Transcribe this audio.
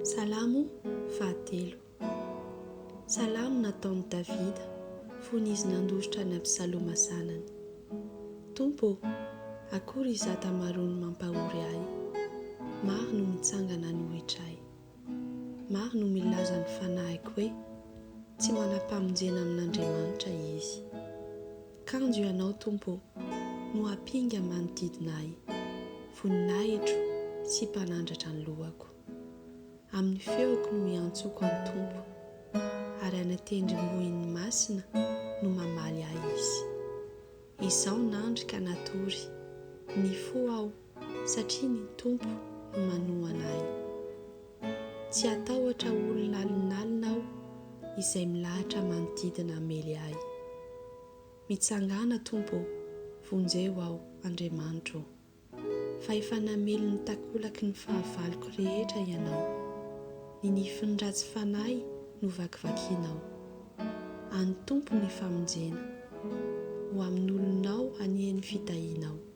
Salamo fahatelo. Salamo nataon'i Davida, fony izy nandositra ny Absaloma zanany. Tompo, akory izaho tamarony mampahory ahy. Maro no mitsangana ny ohitra ahy. Maro no milaza ny fanahiko hoe tsy manam-pamonjena amin'Andriamanitra izy. Kanjo ianao Tompo, no hampinga manodidina ahy, voninahitro sy mpanandratra ny lohako. Amin'ny feoko no miantsoko ny Tompo, ary any tendrombohin'ny masina no mamaly ahy izy. Izaho nandry ka natory, nifoha aho satria ny Tompo no manohana ahy. Tsy atahotra olona alinalina aho izay milahatra manodidina hamely ahy. Mitsangana Tompo, vonjeo aho Andriamanitro, fa efa namely ny takolaky ny fahavaloko rehetra ianao. Ny nifiny ratsy fanahy no vakivakianao. Any Tompo ny famonjena, ho amin'olonao anian'ny fitahianao.